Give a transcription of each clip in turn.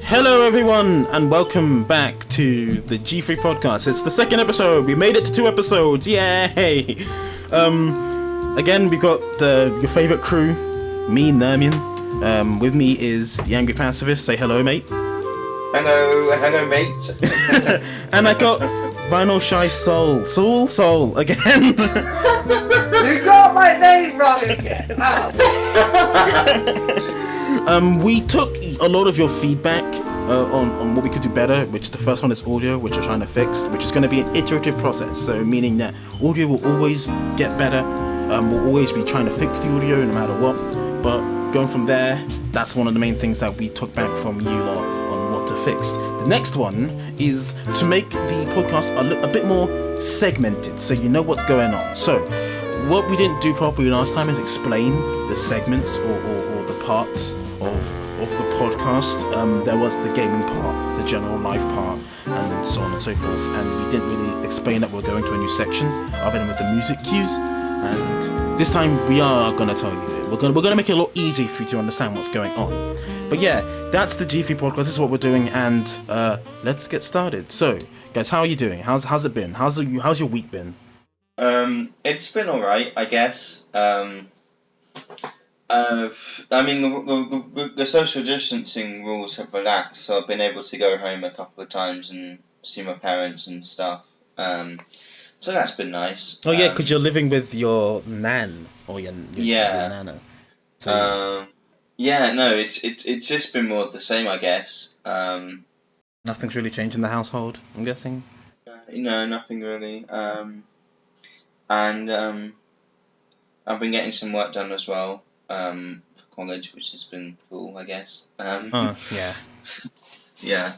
Hello everyone and welcome back to the G3 podcast. It's the second episode. We made it to 2 episodes. Yay! Again we got your favourite crew, me, Nermian. With me is the angry pacifist. Say hello, mate. Hello mate. And I got Vinylshy Soul again. You got my name wrong again. We took a lot of your feedback on what we could do better, which the first one is audio, which we're trying to fix, which is going to be an iterative process, so meaning that audio will always get better, we'll always be trying to fix the audio no matter what, but going from there, that's one of the main things that we took back from you lot on what to fix. The next one is to make the podcast a bit more segmented, so you know what's going on. So what we didn't do properly last time is explain the segments or the parts of the podcast. There was the gaming part, the general life part, and so on and so forth, and we didn't really explain that we're going to a new section other than with the music cues, and this time we are going to tell you it. We're going to make it a lot easier for you to understand what's going on. But yeah, that's the G3 podcast. This is what we're doing, and let's get started. So guys, how are you doing? How's it been? How's your week been? It's been alright, I guess. I mean, the social distancing rules have relaxed, so I've been able to go home a couple of times and see my parents and stuff. So that's been nice. Oh yeah, because you're living with your nan or your nana. So, yeah, no, it's just been more of the same, I guess. Nothing's really changed in the household, I'm guessing. No, nothing really. And I've been getting some work done as well. For college, which has been cool, I guess. Yeah. Yeah,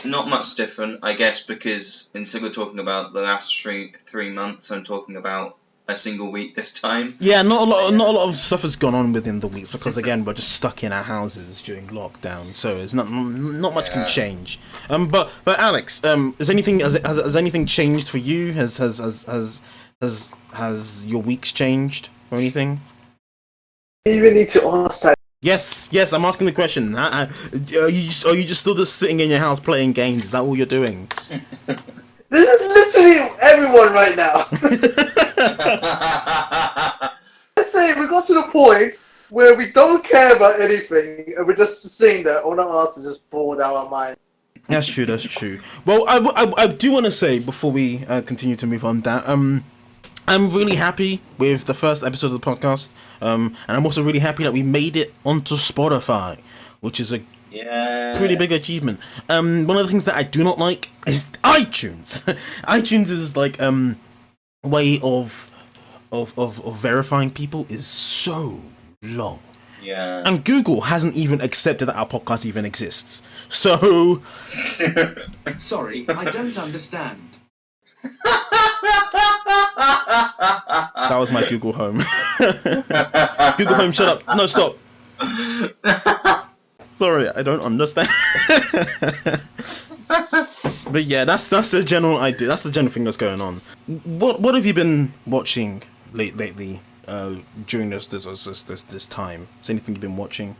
not much different, I guess, because instead of talking about the last three months, I'm talking about a single week this time. Yeah, not a lot of stuff has gone on within the weeks because again we're just stuck in our houses during lockdown, so it's not much can change. But Alex, has anything changed for you? Has your weeks changed or anything? You even need to ask that. Yes, I'm asking the question. Are you just still sitting in your house playing games? Is that all you're doing? This is literally everyone right now. Let's say we got to the point where we don't care about anything and we're just sitting there, all our asses just bored out of our mind. That's true. Well, I do want to say before we continue to move on that I'm really happy with the first episode of the podcast, and I'm also really happy that we made it onto Spotify, which is a pretty big achievement. One of the things that I do not like is iTunes. iTunes is like way of verifying people is so long. Yeah. And Google hasn't even accepted that our podcast even exists. So Sorry, I don't understand. That was my Google Home. Google Home, shut up. No, stop. Sorry, I don't understand. But yeah, that's the general idea. That's the general thing that's going on. What have you been watching lately during this time? Is there anything you've been watching?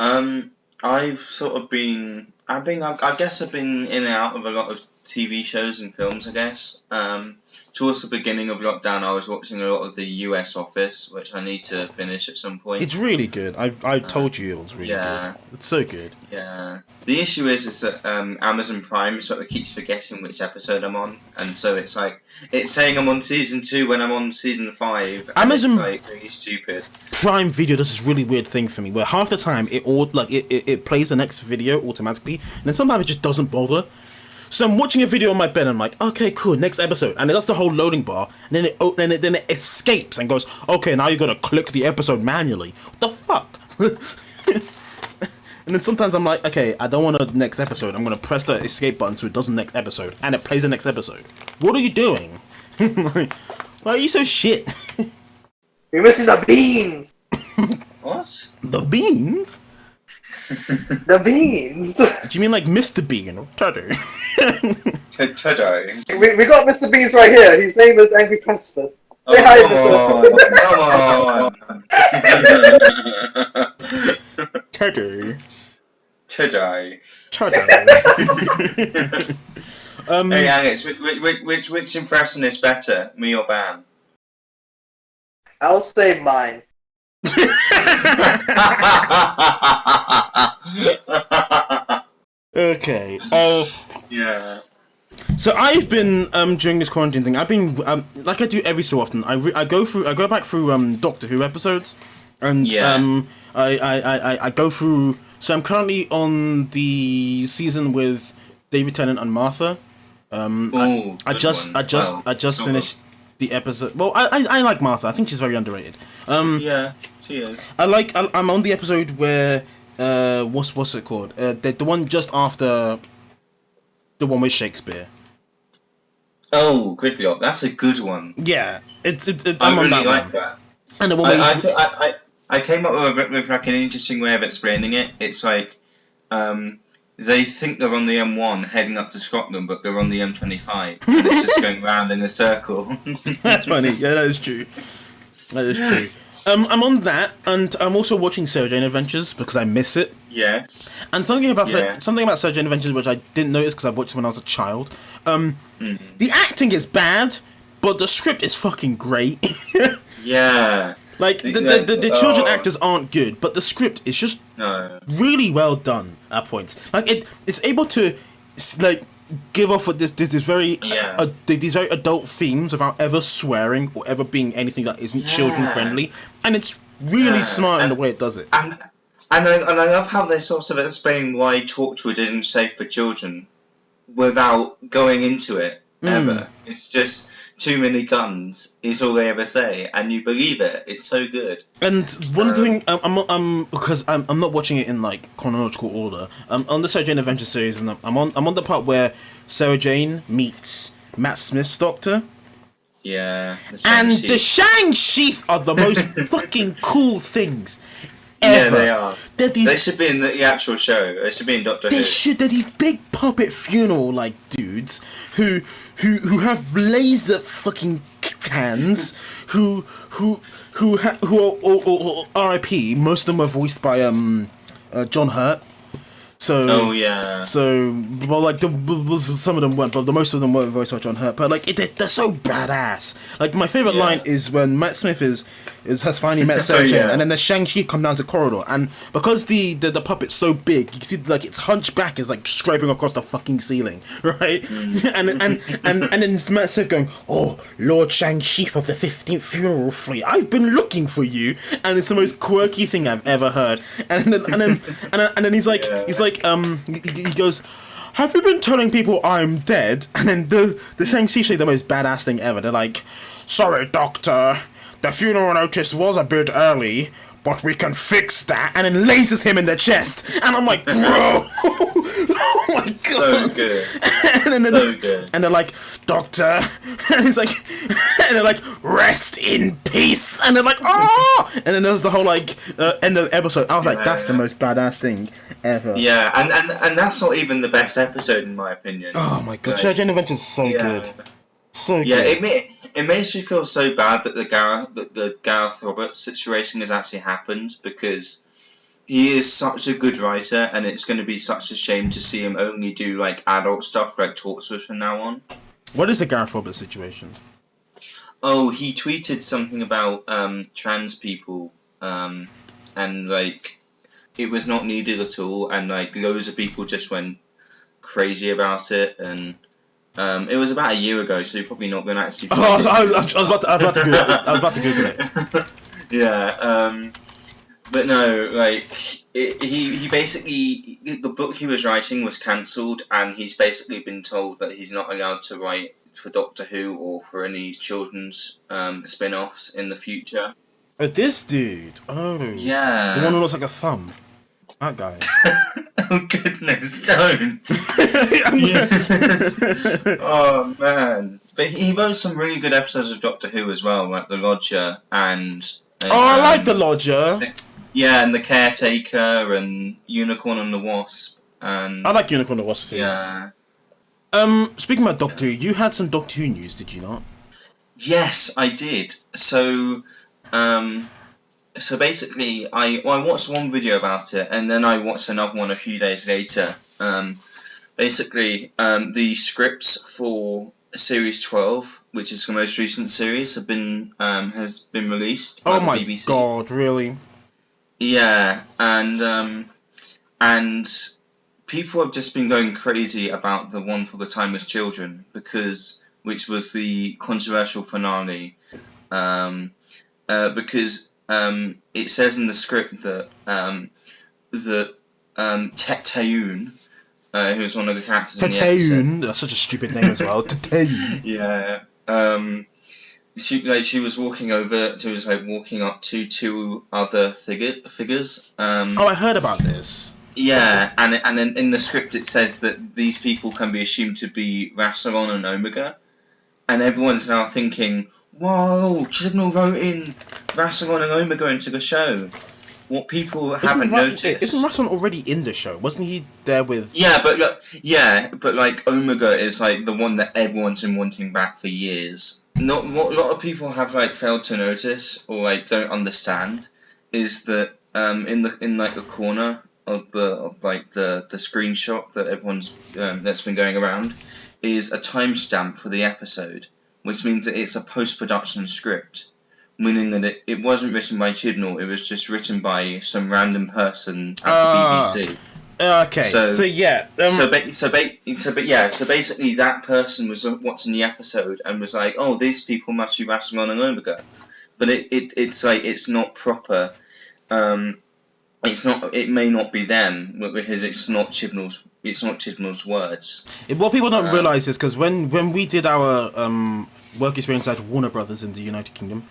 I've sort of been. I guess I've been in and out of a lot of TV shows and films, I guess. Towards the beginning of lockdown, I was watching a lot of the US Office, which I need to finish at some point. It's really good. I told you it was really good. It's so good. Yeah. The issue is that Amazon Prime sort of keeps forgetting which episode I'm on, and so it's like it's saying I'm on season 2 when I'm on season 5. Amazon like really stupid. Prime Video does this really weird thing for me, where half the time it plays the next video automatically, and then sometimes it just doesn't bother. So I'm watching a video on my bed and I'm like, okay, cool, next episode. And it does the whole loading bar, and then it escapes and goes, okay, now you gotta click the episode manually. What the fuck? And then sometimes I'm like, okay, I don't want the next episode. I'm gonna press the escape button so it does the next episode, and it plays the next episode. What are you doing? Why are you so shit? You're missing the beans! What? The beans? The beans! Do you mean like Mr. Bean or Tudor? Tudor. We got Mr. Beans right here. His name is Angry Pacifist. Say hi, Mr. Come on. Tudor. Today. Hey Alex, which impression is better, me or Bam? I'll say mine. Okay. Yeah. So I've been during this quarantine thing. I've been like I do every so often. I go back through Doctor Who episodes, and I go through. So I'm currently on the season with David Tennant and Martha. I just finished the episode. Well, I like Martha. I think she's very underrated. Yeah, she is. I'm on the episode where what's it called? The one just after the one with Shakespeare. Oh, Gridlock. That's a good one. Yeah, I'm I on really that like one. that. And the one I came up with like an interesting way of explaining it. It's like they think they're on the M1 heading up to Scotland, but they're on the M25, and it's just going round in a circle. That's funny. Yeah, that is true. That is true. I'm on that, and I'm also watching Sarah Jane Adventures because I miss it. Yes. And something about Sarah Jane Adventures which I didn't notice because I watched it when I was a child. The acting is bad, but the script is fucking great. Yeah. Like the children actors aren't good, but the script is just really well done at points. Like it's able to like give off with this very these very adult themes without ever swearing or ever being anything that isn't children friendly, and it's really smart in the way it does it. And I love how they sort of explain why torture isn't safe for children without going into it ever. It's just too many guns is all they ever say, and you believe it. It's so good. And one thing, I'm because I'm not watching it in like chronological order. On the Sarah Jane Adventure series, and I'm on the part where Sarah Jane meets Matt Smith's Doctor. Yeah. The Shang Sheath are the most fucking cool things ever. Yeah, they are. They should be in the actual show. They should be in Doctor Who. They're these big puppet funeral like dudes who have laser fucking hands. who are R.I.P. Most of them were voiced by John Hurt. So well, like some of them weren't, but the most of them weren't voiced by John Hurt. But like they're so badass. Like my favorite line is when Matt Smith has finally met Sarah Jane, and then the Shang-Chi come down the corridor, and because the puppet's so big, you can see like its hunchback is like scraping across the fucking ceiling, right? And then Matt Smith going, "Oh, Lord Shang-Chi of the 15th Funeral Fleet, I've been looking for you," and it's the most quirky thing I've ever heard. And then he's like. He goes, "Have you been telling people I'm dead?" And then the Shang-Chi say the most badass thing ever. They're like, "Sorry, Doctor, the funeral notice was a bit early, but we can fix that," and then lasers him in the chest. And I'm like, bro, oh my god, so good. And they're like, "Doctor," and he's like, and they're like, "Rest in peace," and they're like, "Oh!" And then there's the whole like end of the episode. I was like, that's the most badass thing ever. Yeah, and that's not even the best episode in my opinion. Oh my god, Sarah Jane Adventures is so good. So good. It makes me feel so bad that the Gareth Roberts situation has actually happened, because he is such a good writer, and it's going to be such a shame to see him only do like adult stuff like Torchwood from now on. What is the Gareth Roberts situation? Oh, he tweeted something about trans people, and like it was not needed at all, and like loads of people just went crazy about it, and it was about a year ago, so you're probably not going to actually. I was about to Google it. Yeah, but no, like he basically, the book he was writing was cancelled, and he's basically been told that he's not allowed to write for Doctor Who or for any children's spin-offs in the future. Oh, this dude. Oh. Yeah. The one who looks like a thumb. That guy. Oh goodness, don't. Oh man. But he wrote some really good episodes of Doctor Who as well, like The Lodger and... I like The Lodger. And The Caretaker and Unicorn and the Wasp. And I like Unicorn and the Wasp too. Yeah. Speaking about Doctor Who, you had some Doctor Who news, did you not? Yes, I did. So, so basically, I watched one video about it, and then I watched another one a few days later. Basically, the scripts for Series 12, which is the most recent series, has been released by Oh the my BBC. god, really? Yeah, and people have just been going crazy about the one for the Timeless Children which was the controversial finale, because it says in the script that Tetayoon, who's one of the characters in the episode. Tetayoon, that's such a stupid name as well. Tetayoon. Yeah. She was walking over. She was walking up to two other figures. Oh, I heard about this. Yeah, and then in the script it says that these people can be assumed to be Rassilon and Omega, and everyone's now thinking, "Whoa, Chibnall wrote in Rassilon and Omega into the show." What people haven't noticed. Isn't Rassilon already in the show? Wasn't he there with? Yeah, but Omega is the one that everyone's been wanting back for years. Not what a lot of people have failed to notice or don't understand is that in the corner of the screenshot that everyone's that's been going around is a timestamp for the episode, which means that it's a post-production script. Meaning that it wasn't written by Chibnall, it was just written by some random person at the BBC. Okay, so basically that person was watching the episode and was like, "Oh, these people must be Rassilon and Omega," but it's not proper. It may not be them because it's not Chibnall's words. What people don't realize is because when we did our work experience at Warner Brothers in the United Kingdom.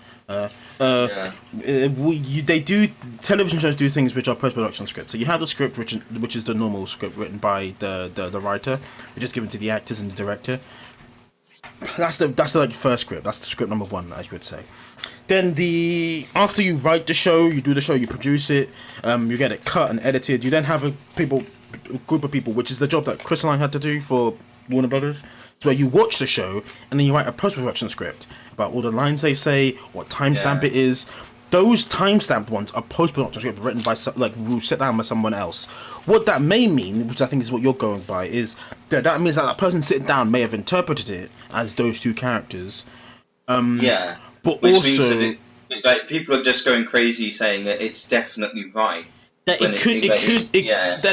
Television shows do things which are post-production scripts. So you have the script, which is the normal script written by the writer, which is given to the actors and the director. That's the first script. That's the script number one, as you would say. Then after you write the show, you do the show, you produce it, you get it cut and edited. You then have a group of people, which is the job that Chris and I had to do for Warner Brothers. So where you watch the show and then you write a post-production script about all the lines they say, what timestamp it is. Those timestamped ones are post-production scripts written by who sit down by someone else. What that may mean, which I think is what you're going by, is that means that person sitting down may have interpreted it as those two characters. But which also means that people are just going crazy saying that it's definitely right. That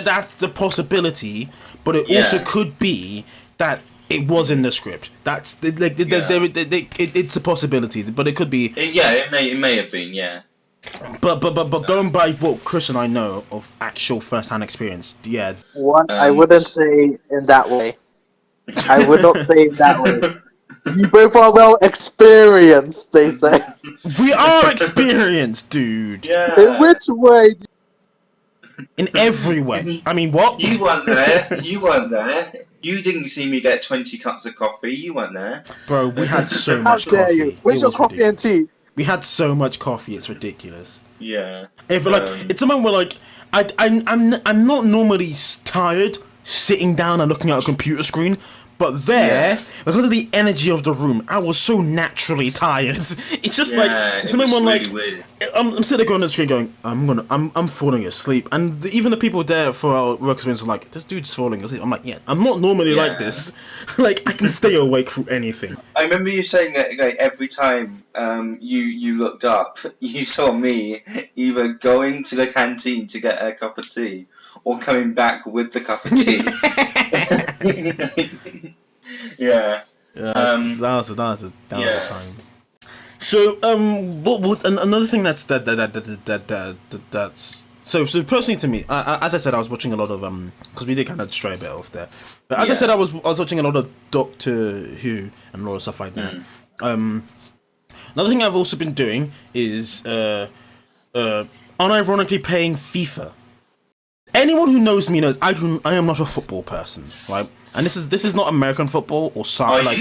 that's the possibility, but it also could be that it was in the script. That's it's a possibility, but it could be. It may have been. Yeah. But going by what Chris and I know of actual first-hand experience, I wouldn't say in that way. I would not say in that way. You both are well experienced, they say. We are experienced, dude. Yeah. In which way? In every way. I mean, what? You weren't there. You didn't see me get 20 cups of coffee. You weren't there. Bro, we had so How much dare coffee. you? Where's your coffee and tea? We had so much coffee, it's ridiculous. Yeah. It's something where I'm not normally tired sitting down and looking at a computer screen, but because of the energy of the room, I was so naturally tired. It's just it's something where really weird. I'm sitting there on the screen going, I'm falling asleep, and even the people there for our work experience were like, this dude's falling asleep. I'm like, I'm not normally like this. I can stay awake through anything. I remember you saying that every time you looked up, you saw me either going to the canteen to get a cup of tea or coming back with the cup of tea. Yeah. That was a time. So another thing that's so personally to me, as I said, I was watching a lot of because we did kind of stray a bit off there. But as I said, I was watching a lot of Doctor Who and a lot of stuff like that. Another thing I've also been doing is unironically playing FIFA. Anyone who knows me knows I am not a football person, right? And this is not American football or soccer.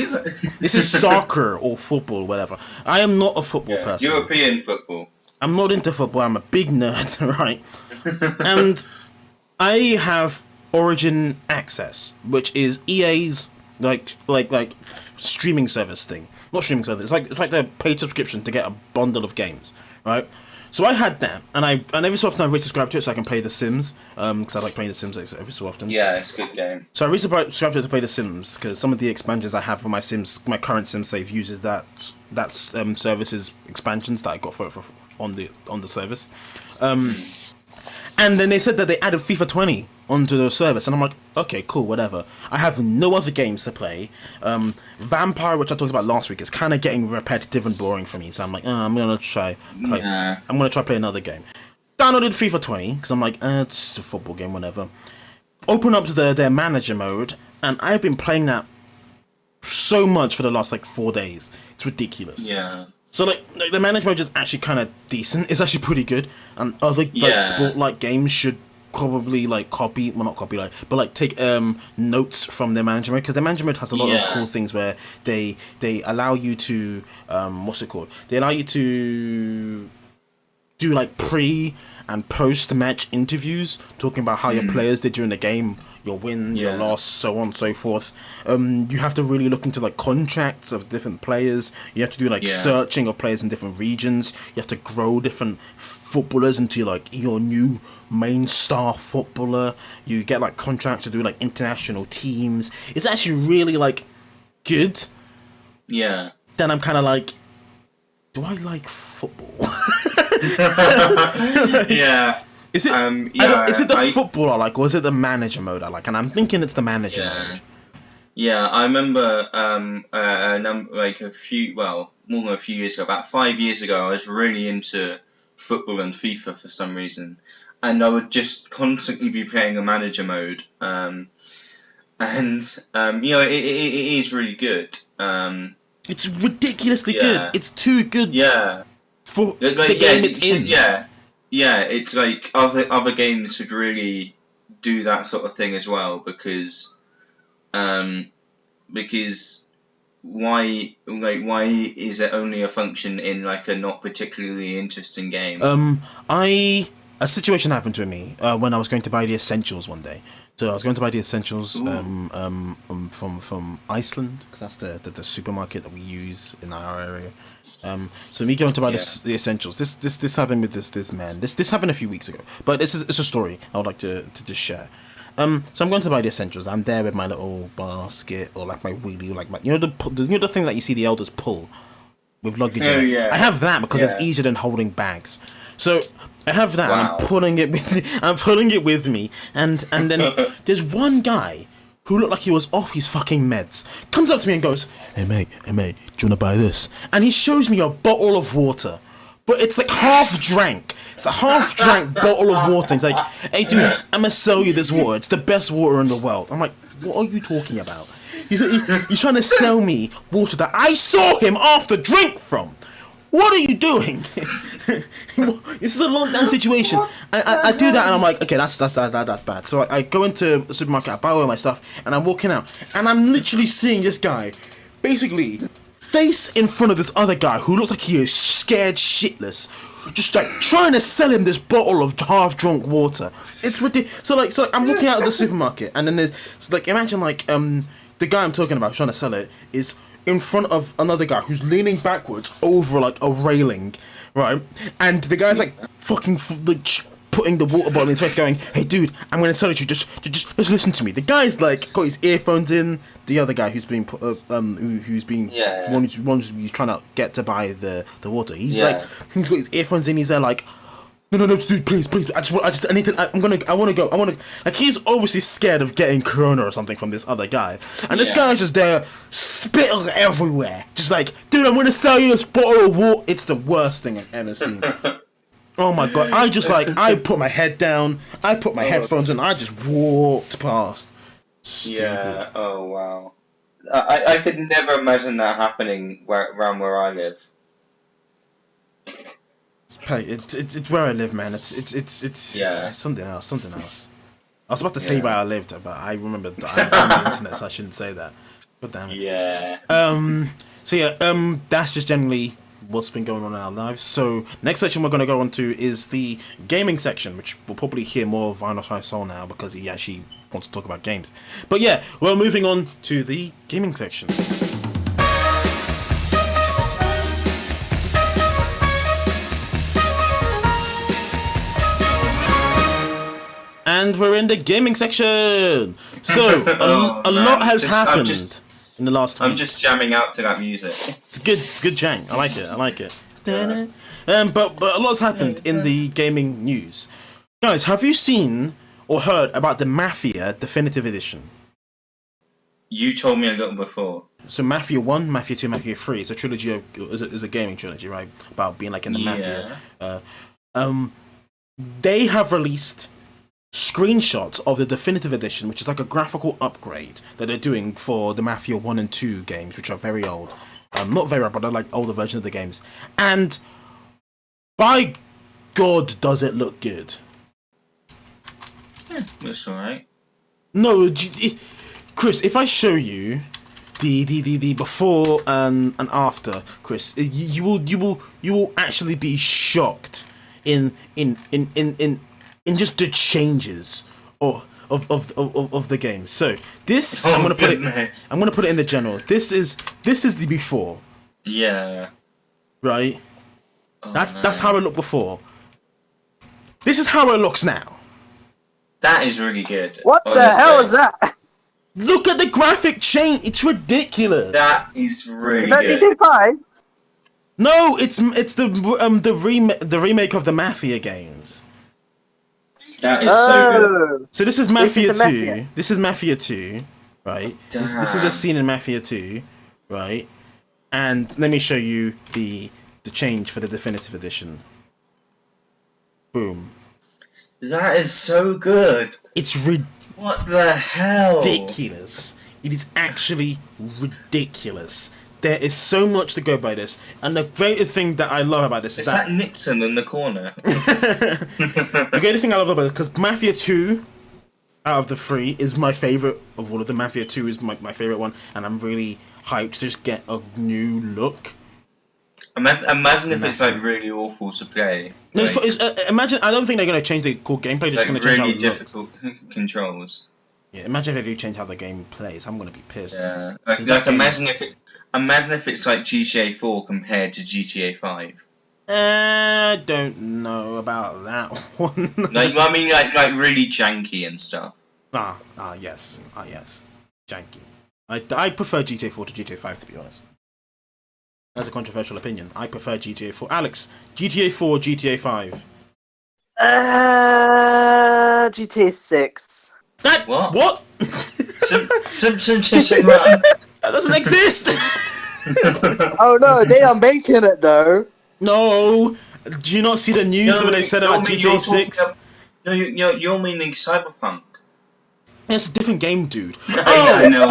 This is soccer or football, whatever. I am not a football person. European football. I'm not into football. I'm a big nerd, right? And I have Origin Access, which is EA's like streaming service thing. Not streaming service. It's like the paid subscription to get a bundle of games, right? So I had that, and every so often I resubscribe to it so I can play The Sims, because I like playing The Sims every so often. Yeah, it's a good game. So I resubscribed to it to play The Sims because some of the expansions I have for my current Sim save uses that service's expansions that I got for on the service. And then they said that they added FIFA 20 onto the service, and I'm like, okay, cool, whatever. I have no other games to play. Vampire, which I talked about last week, is kind of getting repetitive and boring for me, so I'm like, I'm gonna try play another game. Downloaded FIFA 20 because I'm like, it's just a football game, whatever. Open up to their manager mode, and I've been playing that so much for the last 4 days. It's ridiculous. Yeah. So the manager mode is actually kind of decent. It's actually pretty good, and other sport games should probably take notes from their manager mode, because their manager mode has a lot of cool things where they allow you to They allow you to do pre and post match interviews talking about how your players did during the game, your win, your loss, so on and so forth. You have to really look into contracts of different players. You have to do searching of players in different regions. You have to grow different footballers into your new main star footballer. You get contracts to do international teams. It's actually really good. Yeah. Then I'm kind of do I like football? Yeah. Is it? Is it the football I like, or is it the manager mode I like? And I'm thinking it's the manager mode. Yeah, I remember more than a few years ago, about 5 years ago, I was really into football and FIFA for some reason, and I would just constantly be playing a manager mode. It is really good. It's ridiculously good. It's too good. Yeah. For the game it's in. Yeah, it's other games should really do that sort of thing as well, because why is it only a function in a not particularly interesting game? A situation happened to me when I was going to buy the essentials one day. So I was going to buy the essentials from Iceland, because that's the supermarket that we use in our area. So me going to buy the essentials. This happened with this man. This happened a few weeks ago, but it's a story I would like to just share. So I'm going to buy the essentials. I'm there with my little basket, or my wheelie, the thing that you see the elders pull with luggage in it. Yeah. I have that because it's easier than holding bags. So I have that, and I'm pulling it with me, and then there's one guy who looked like he was off his fucking meds, comes up to me and goes, hey mate, do you want to buy this? And he shows me a bottle of water, but it's half drank. It's a half drank bottle of water. He's like, hey dude, I'm gonna sell you this water. It's the best water in the world. I'm like, what are you talking about? He's trying to sell me water that I saw him after drink from. What are you doing? This is a lockdown situation. I do that, and I'm like, okay, that's bad. So I go into the supermarket, I buy all my stuff, and I'm walking out, and I'm literally seeing this guy, basically, face in front of this other guy who looks like he is scared shitless, just trying to sell him this bottle of half-drunk water. It's ridiculous. So I'm walking out of the supermarket, and then there's imagine the guy I'm talking about trying to sell it is in front of another guy who's leaning backwards over a railing, right? And the guy's fucking putting the water bottle in his face, going, "Hey dude, I'm gonna sell it to you. Just listen to me." The guy's got his earphones in. The other guy who's being who's trying to get to buy the water. He's he's got his earphones in. He's there No, dude, please. I want to go. He's obviously scared of getting corona or something from this other guy. And this guy's just there, spitting everywhere. Just dude, I'm going to sell you this bottle of water. It's the worst thing I've ever seen. Oh my god. I just I put my head down, I put my headphones on, I just walked past. Stupid. Yeah, oh wow. I could never imagine that happening around where I live. Hey, it's where I live, man. It's something else. I was about to say where I lived, but I remember that I'm on the internet, so I shouldn't say that. But damn it. Yeah. So that's just generally what's been going on in our lives. So next section we're going to go on to is the gaming section, which we'll probably hear more of Vinylshy Soul now because he actually wants to talk about games. But yeah, we're moving on to the gaming section. And we're in the gaming section. So a lot has happened in the last week. I'm just jamming out to that music. It's good jang. I like it. Yeah. But a lot's happened in the gaming news. Guys, have you seen or heard about the Mafia Definitive Edition? You told me a little before. So Mafia 1, Mafia 2, Mafia 3 is a trilogy of is a gaming trilogy, right? About being like in the Mafia. They have released screenshots of the Definitive Edition, which is like a graphical upgrade that they're doing for the Mafia 1 and 2 games, which are very old. Not very old, but they're like older versions of the games. And by God, does it look good. Yeah, that's alright. No, Chris, if I show you the before and after, Chris, you will actually be shocked in just the changes of the game. So this I'm gonna put it in the general. This is the before. Yeah. Right. That's how it looked before. This is how it looks now. That is really good. What the hell is that? Look at the graphic change. It's ridiculous. That is really Is that good. GTA 5? No, it's the remake of the Mafia games. That is so good. So this is Mafia 2. Mafia. This is Mafia 2, right? This is a scene in Mafia 2, right? And let me show you the change for the Definitive Edition. Boom. That is so good. It's What the hell? ridiculous. It is actually ridiculous. There is so much to go by this, and the greatest thing that I love about this is that Nixon in the corner. The greatest thing I love about it, because Mafia 2 out of the 3 is my favourite of all of them. Mafia 2 is my favourite one, and I'm really hyped to just get a new look. Imagine if it's like really awful to play. No, Like, imagine, I don't think they're going to change the core gameplay, they're just going to change really how it looks. difficult controls. Yeah, imagine if they do change how the game plays. I'm going to be pissed. Yeah. Does that Like game- imagine if it's like GTA 4 compared to GTA 5. I don't know about that one. Like I mean like really janky and stuff. Yes. Janky. I prefer GTA 4 to GTA 5, to be honest. That's a controversial opinion. I prefer GTA 4. Alex, GTA 4 or GTA 5? GTA 6. What? Simpson That doesn't exist! Oh no, they are making it though. No! Do you not see the news when they said about GTA 6? No, you're meaning Cyberpunk. It's a different game, dude. I know.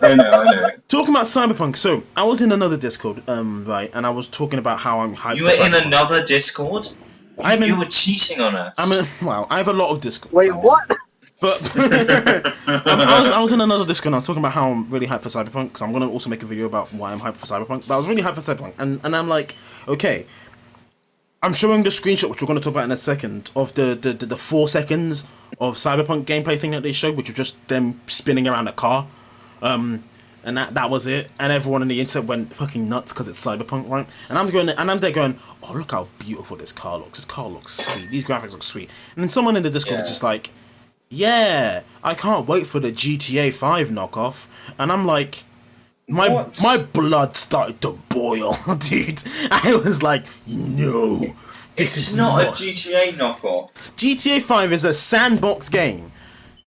I know. Talking about Cyberpunk, so I was in another Discord, right, and I was talking about how I'm hyped. You were in another Discord? I'm in, You were cheating on us. I have a lot of Discords. Wait, what? But I was in another Discord and I was talking about how I'm really hyped for Cyberpunk, because I'm going to also make a video about why I'm hyped for Cyberpunk. But I was really hyped for Cyberpunk, and I'm like, okay, I'm showing the screenshot, which we're going to talk about in a second, of the 4 seconds of Cyberpunk gameplay thing that they showed, which was just them spinning around a car. And that was it. And everyone on the internet went fucking nuts because it's Cyberpunk, right? And I'm there going, oh, look how beautiful this car looks. This car looks sweet. These graphics look sweet. And then someone in the Discord is just like, yeah, I can't wait for the GTA 5 knockoff. And I'm like, my blood started to boil, dude. I was like, no, this is not a GTA knockoff. GTA 5 is a sandbox game.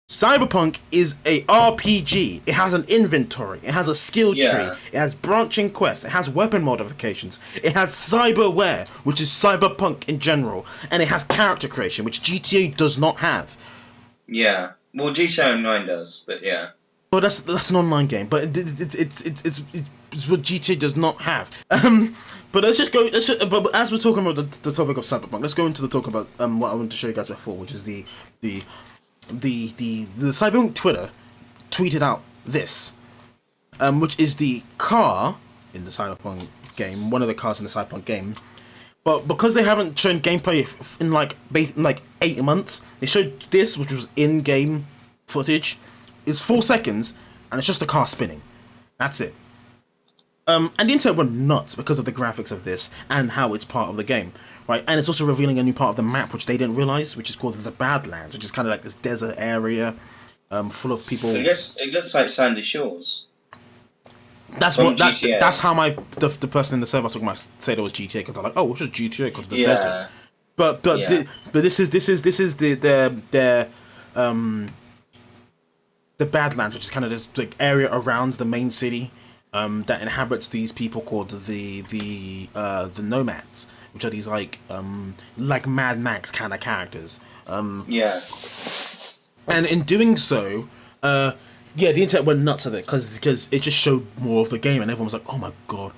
Cyberpunk is a RPG. It has an inventory. It has a skill tree. It has branching quests. It has weapon modifications. It has cyberware, which is cyberpunk in general, and it has character creation, which GTA does not have. Yeah, well, GTA Online does, but yeah. Well, that's an online game, but it's what GTA does not have. But let's just go. But as we're talking about the topic of Cyberpunk, let's go into the talk about what I wanted to show you guys before, which is the Cyberpunk Twitter tweeted out this, which is the car in the Cyberpunk game, one of the cars in the Cyberpunk game. But because they haven't shown gameplay in like 8 months, they showed this, which was in-game footage. It's 4 seconds, and it's just the car spinning. That's it. And the internet went nuts because of the graphics of this and how it's part of the game, right? And it's also revealing a new part of the map which they didn't realize, which is called the Badlands, which is kind of like this desert area, full of people. It looks like Sandy Shores. That's From what. GTA. That's how the person in the server I was talking about said it was GTA because they're like, oh, what's just GTA because of the Yeah. desert. But this is the Badlands, which is kind of this like area around the main city that inhabits these people called the nomads, which are these like Mad Max kind of characters. Yeah. And in doing so, the internet went nuts at it because it just showed more of the game, and everyone was like, "Oh my god,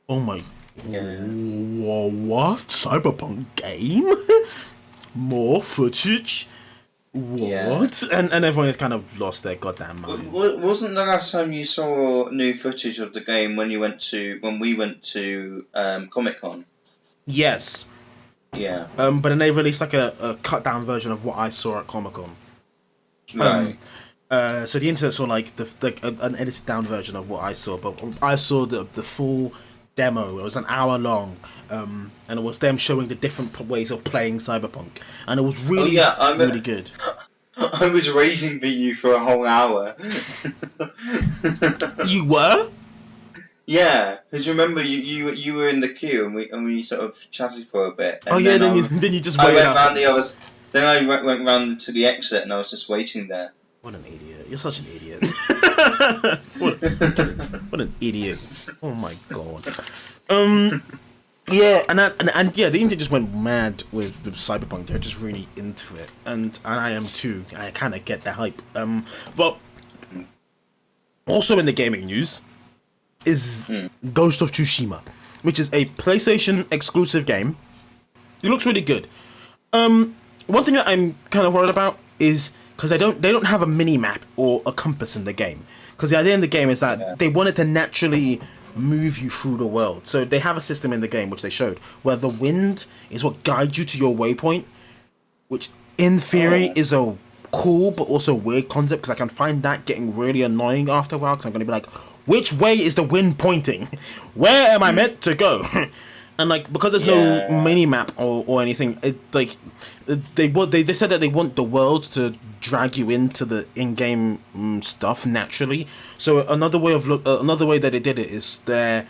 oh my, what Cyberpunk game? More footage? What?" Yeah. And everyone has kind of lost their goddamn mind. Wasn't the last time you saw new footage of the game when we went to Comic-Con? Yes. Yeah. But then they released like a cut down version of what I saw at Comic-Con. Right. So the internet saw like an edited down version of what I saw, but I saw the full demo. It was an hour long, and it was them showing the different ways of playing Cyberpunk, and it was really really good. I was raising for you for a whole hour. You were? Yeah, because remember you were in the queue and we sort of chatted for a bit. And then you just I waited went out. round the other. Then I went round to the exit and I was just waiting there. What an idiot! You're such an idiot. what an idiot! Oh my god. Yeah, and the internet just went mad with Cyberpunk. They're just really into it, and I am too. I kind of get the hype. But also in the gaming news is Ghost of Tsushima, which is a PlayStation exclusive game. It looks really good. One thing that I'm kind of worried about is because they don't have a mini map or a compass in the game. Because the idea in the game is that they wanted to naturally move you through the world. So they have a system in the game which they showed where the wind is what guides you to your waypoint, which in theory is a cool but also weird concept, because I can find that getting really annoying after a while, because I'm going to be like, which way is the wind pointing? Where am I meant to go? And like, because there's no mini map or anything, they said that they want the world to drag you into the in-game stuff naturally. So another way that they did it is their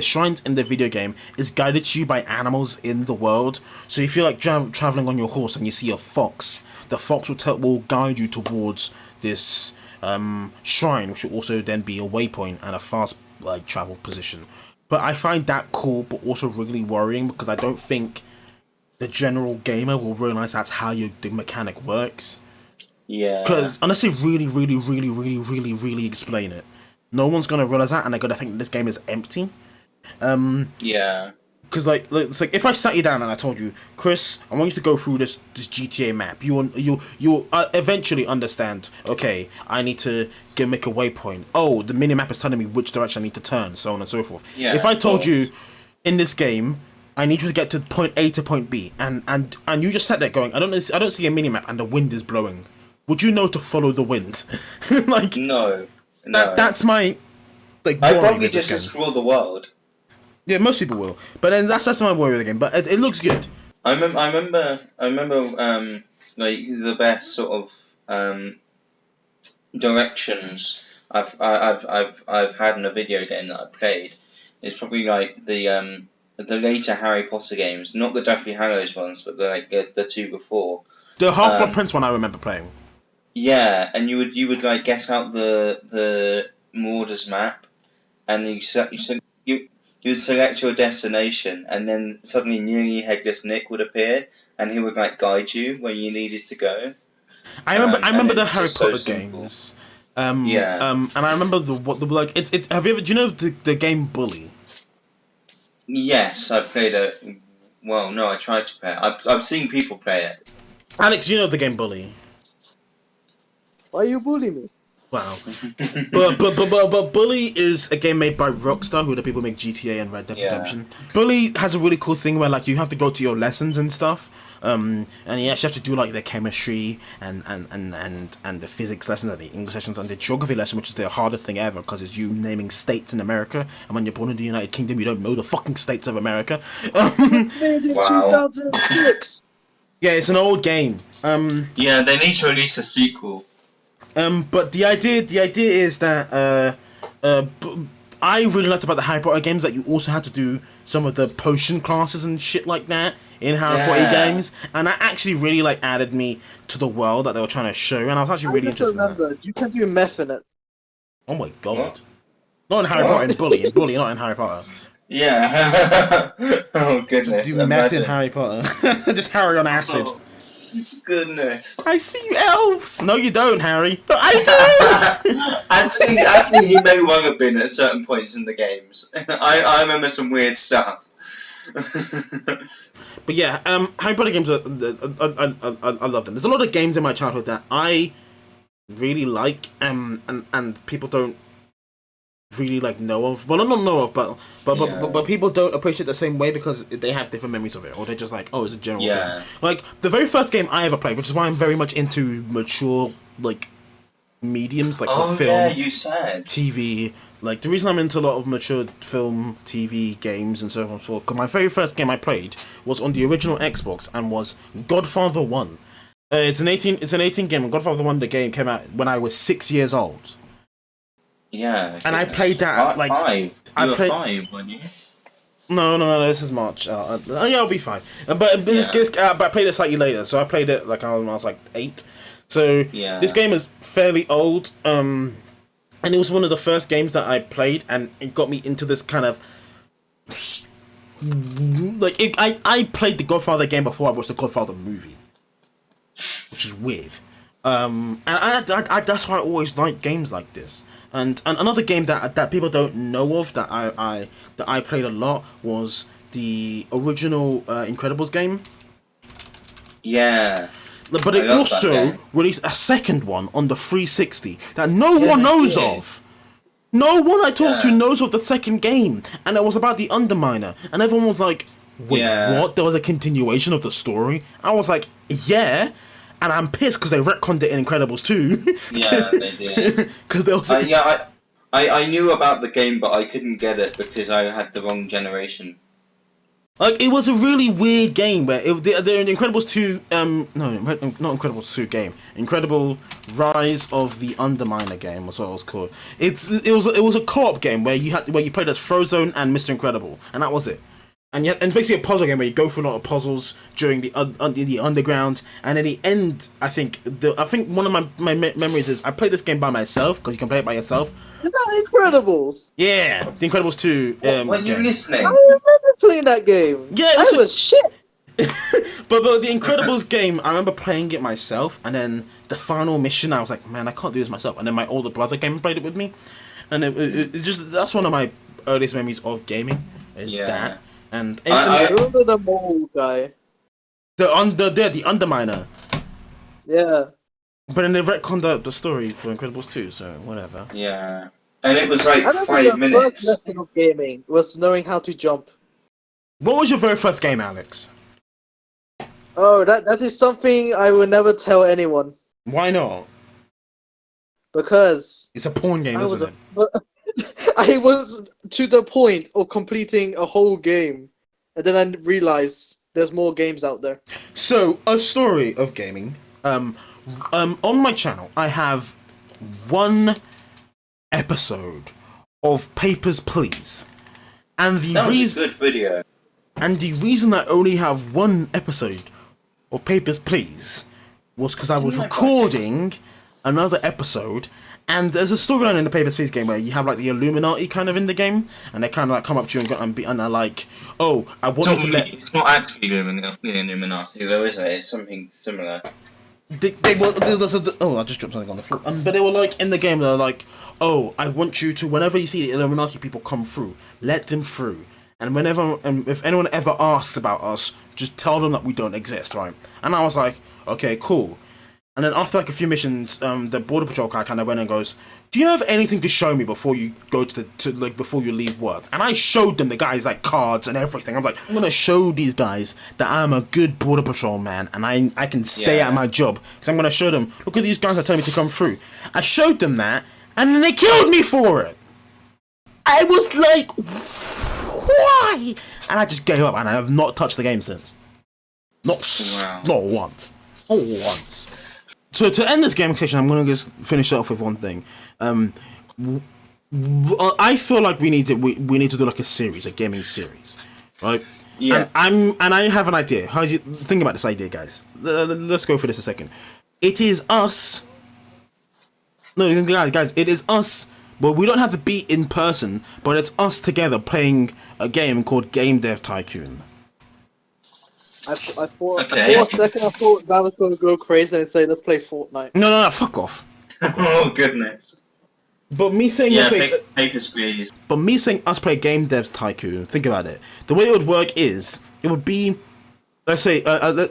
shrines in the video game is guided to you by animals in the world. So if you're like traveling on your horse and you see a fox, the fox will guide you towards this shrine, which will also then be a waypoint and a fast like travel position. But I find that cool, but also really worrying, because I don't think the general gamer will realize that's how the mechanic works. Yeah. Because unless they really, really, really, really, really, really explain it, no one's gonna realize that, and they're gonna think that this game is empty. Yeah. Because like it's like if I sat you down and I told you, Chris, I want you to go through this GTA map, you will eventually understand. Okay, I need to make a waypoint. Oh, the mini map is telling me which direction I need to turn, so on and so forth. Yeah, if I told you, in this game, I need you to get to point A to point B, and you just sat there going, I don't see a mini map, and the wind is blowing. Would you know to follow the wind? Like No. That's my like. I'd worry probably with this just game. explore the world. Yeah, most people will, but then that's my worry with the game. But it looks good. I remember like the best sort of directions I've had in a video game that I've played is probably like the later Harry Potter games, not the Deathly Hallows ones, but the two before. The Half-Blood Prince one I remember playing. Yeah, and you would like get out the Mordor's map, and you would select your destination, and then suddenly Nearly Headless Nick would appear, and he would like guide you where you needed to go. I remember the it's Harry just so Potter simple. games. Yeah. And I remember like it. Have you ever? Do you know the game Bully? Yes, I've played it. Well, no, I tried to play it. I've seen people play it. Alex, you know the game Bully. Why you bully me? Wow. But Bully is a game made by Rockstar, who are the people who make GTA and Red Dead Redemption. Bully has a really cool thing where like you have to go to your lessons and stuff. And you actually have to do like the chemistry and the physics lessons and the English lessons and the geography lesson, which is the hardest thing ever because it's you naming states in America. And when you're born in the United Kingdom, you don't know the fucking states of America. Wow. 2006. Yeah, it's an old game. Yeah, they need to release a sequel. But the idea is that I really liked about the Harry Potter games that you also had to do some of the potion classes and shit like that in Harry Potter games, and that actually really like added me to the world that they were trying to show, and I was actually really interested. Remember, you can do meth in it. Oh my god! What? Not in Harry Potter, in Bully, not in Harry Potter. Yeah. Oh goodness. Just do meth in Harry Potter. Just Harry on acid. Oh, goodness. I see you elves. No, you don't, Harry. But I do. Actually, he may well have been at certain points in the games. I remember some weird stuff. But yeah, Harry Potter games I love them. There's a lot of games in my childhood that I really like, and people don't really like know of. Well, not know of, but people don't appreciate the same way because they have different memories of it, or they're just like, oh, it's a general game. Like the very first game I ever played, which is why I'm very much into mature like mediums, like film, you said TV. Like the reason I'm into a lot of mature film, TV, games, and so on and so forth. Because my very first game I played was on the original Xbox and was Godfather 1. It's an 18 game. And Godfather 1, the game came out when I was 6 years old. Yeah. And I played that at, like 5. You were 5, weren't you? No. This is March. Yeah, I'll be fine. But I played it slightly later, so I played it like I was like 8. So this game is fairly old. And it was one of the first games that I played, and it got me into this kind of like I played the Godfather game before I watched the Godfather movie, which is weird. And I that's why I always like games like this. And another game that people don't know of that I played a lot was the original Incredibles game. Yeah. But it also released a second one on the 360 that no one knows of. No one I talked to knows of the second game. And it was about the Underminer. And everyone was like, wait, what? There was a continuation of the story? I was like, yeah. And I'm pissed because they retconned it in Incredibles 2. Yeah, they did. Because there was I knew about the game, but I couldn't get it because I had the wrong generation. Like, it was a really weird game where the Incredibles 2, not Incredibles 2 game, Incredible Rise of the Underminer game was what it was called. It was a co-op game where you played as Frozone and Mr. Incredible, and that was it. And basically a puzzle game where you go through a lot of puzzles during the underground, and at the end, I think one of my memories is I played this game by myself because you can play it by yourself. Is that Incredibles? Yeah, the Incredibles 2. When you listening? I remember playing that game. Yeah, that was shit. but the Incredibles game, I remember playing it myself, and then the final mission, I was like, man, I can't do this myself. And then my older brother came and played it with me, and it just that's one of my earliest memories of gaming. Is that. And I remember the mole guy. The Underminer. Yeah. But then they retconned the story for Incredibles 2, so whatever. Yeah. And it was like 5 The minutes. first lesson of gaming was knowing how to jump. What was your very first game, Alex? Oh, that is something I will never tell anyone. Why not? Because it's a porn game, isn't it? I was to the point of completing a whole game, and then I realized there's more games out there. So, a story of gaming. On my channel, I have one episode of Papers, Please. And that was a good video. And the reason I only have one episode of Papers, Please was because I was recording another episode. And there's a storyline in the Papers, Please game where you have like the Illuminati kind of in the game, and they kind of like come up to you and they're like, "Oh, I want you to let." It's not actually Illuminati, though, is it? It's something similar. They were. I just dropped something on the floor. But they were like in the game. They're like, "Oh, I want you to. Whenever you see the Illuminati people come through, let them through. And if anyone ever asks about us, just tell them that we don't exist, right?" And I was like, "Okay, cool." And then after like a few missions, the border patrol guy kind of went and goes, "Do you have anything to show me before you go before you leave work?" And I showed them the guys like cards and everything. I'm like, I'm gonna show these guys that I'm a good border patrol man and I can stay at my job because I'm gonna show them. Look at these guys that tell me to come through. I showed them that, and then they killed me for it. I was like, why? And I just gave up, and I have not touched the game since. Not once. Not once. So to end this gaming session, I'm going to just finish it off with one thing. I feel like we need to do like a series, a gaming series, right? Yeah. And I have an idea. How do you think about this idea, guys? Let's go for this a second. It is us. No, guys, it is us. But we don't have to be in person, but it's us together playing a game called Game Dev Tycoon. For a second I thought that was going to go crazy and say, let's play Fortnite. No, fuck off. Oh, goodness. But me saying Pacifist. But me saying us play Game Devs Tycoon, think about it. The way it would work is, it would be, let's say,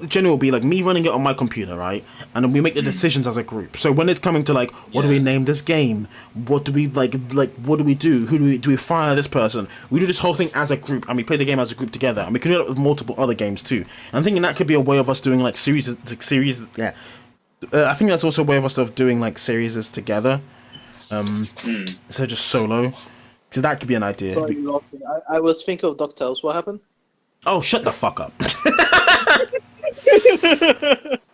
generally would be like me running it on my computer, right? And then we make the decisions as a group. So when it's coming to like, what do we name this game? What do we like? What do we do? Who do we fire this person? We do this whole thing as a group, and we play the game as a group together, and we can do it with multiple other games too. And I'm thinking that could be a way of us doing like series. Yeah, I think that's also a way of us doing like series together. So just solo. So that could be an idea. Sorry, you lost me. I was thinking of DuckTales. What happened? Oh, shut the fuck up.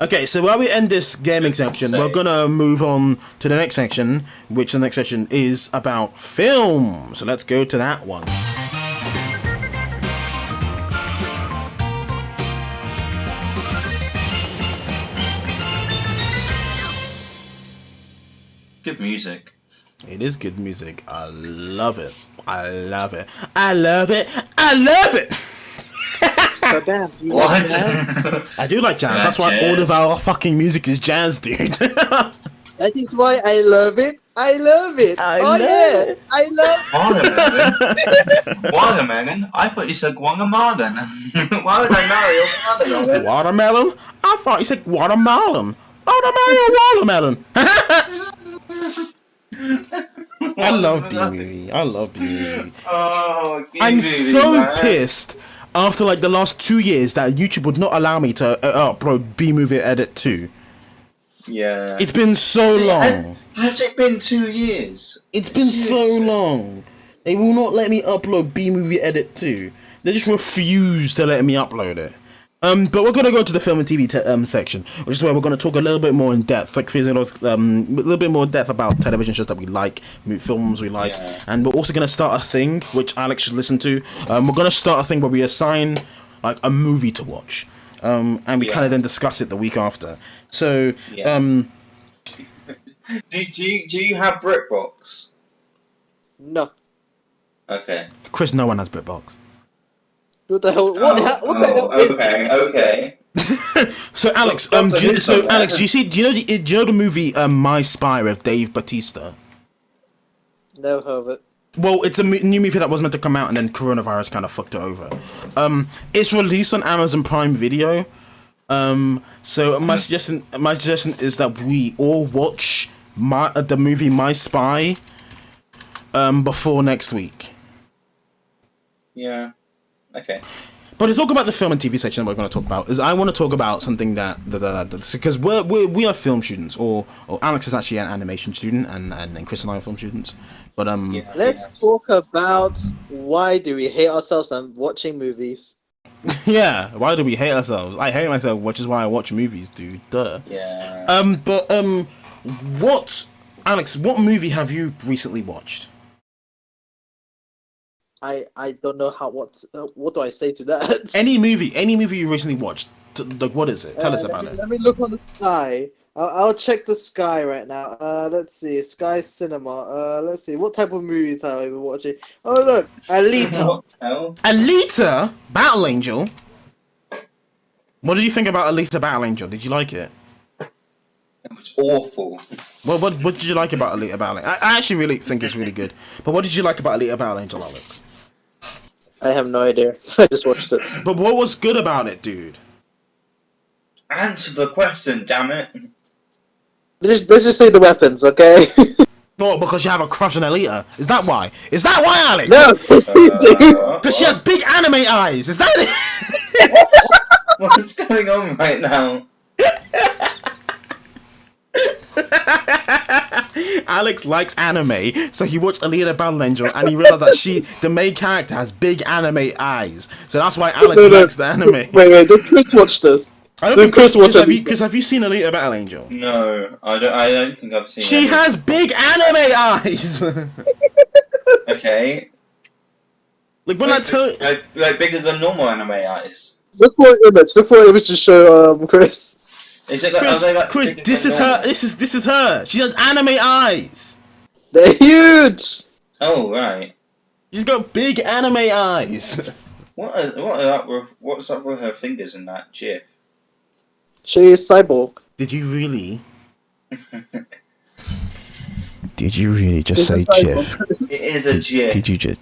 Okay, so while we end this gaming section, we're gonna move on to the next section, which the next section is about film. So let's go to that one. Good music. It is good music. I love it. I love it. I love it. I love it. So damn, What? I do like jazz. That's why all of our fucking music is jazz, dude. That is why I love it. I love it. I love it. I love Watermelon? Watermelon? I thought you said guacamole. Why would I marry a watermelon? Watermelon? I thought you said watermelon. Watermelon. I love B-movie. I love B-movie. Oh, I'm so pissed after like the last 2 years that YouTube would not allow me to upload B-movie edit 2. Yeah. It's been so long. Has it been 2 years? It's been so long. They will not let me upload B-movie edit 2. They just refuse to let me upload it. But we're gonna go to the film and TV section, which is where we're gonna talk a little bit more in depth, like a little bit more depth about television shows that we like, films we like, and we're also gonna start a thing which Alex should listen to. We're gonna start a thing where we assign like a movie to watch, and we kind of then discuss it the week after. So, do you have BritBox? No. Okay. Chris, no one has BritBox. What the hell? What the hell? Okay. So Alex, do you know the movie My Spy with Dave Bautista? Never heard of it. Well, it's a new movie that was meant to come out, and then coronavirus kind of fucked it over. It's released on Amazon Prime Video. So my suggestion is that we all watch the movie My Spy before next week. Yeah. Okay. But to talk about the film and TV section that we're going to talk about is I want to talk about something that because we are film students, or Alex is actually an animation student, and Chris and I are film students. But let's talk about why do we hate ourselves and watching movies. Yeah, why do we hate ourselves? I hate myself, which is why I watch movies, dude. Duh. Yeah. Alex, what movie have you recently watched? I don't know what do I say to that? Any movie you recently watched. Like, what is it? Tell us about it. Let me look on the sky. I'll check the sky right now. Let's see, Sky Cinema. Let's see, what type of movies have I been watching? Oh look, Alita. Alita, Battle Angel. What did you think about Alita Battle Angel? Did you like it? It was awful. Well, what did you like about Alita Battle Angel? I actually really think it's really good. But what did you like about Alita Battle Angel, Alex? I have no idea. I just watched it. But what was good about it, dude? Answer the question, damn it. Let's just say the weapons, okay? No, because you have a crush on Alita. Is that why? Is that why, Alex? No! Because she has big anime eyes. Is that it? What's going on right now? Alex likes anime, so he watched Alita Battle Angel and he realized that the main character, has big anime eyes. So that's why Alex likes the anime. Wait, did Chris watch this? I don't Did think Chris watch Chris, have you seen Alita Battle Angel? No, I don't think I've seen. She has big anime eyes. Okay. Like when I tell like bigger than normal anime eyes. Look for an image to show Chris. Is it? Are they like Chris, bigger this than is normal? her. This is her. She has anime eyes. They're huge! Oh right. She's got big anime eyes. What's up with her fingers in that gif? She is cyborg. Did you really? Did you really just She's say a cyborg. It GIF? is a gif.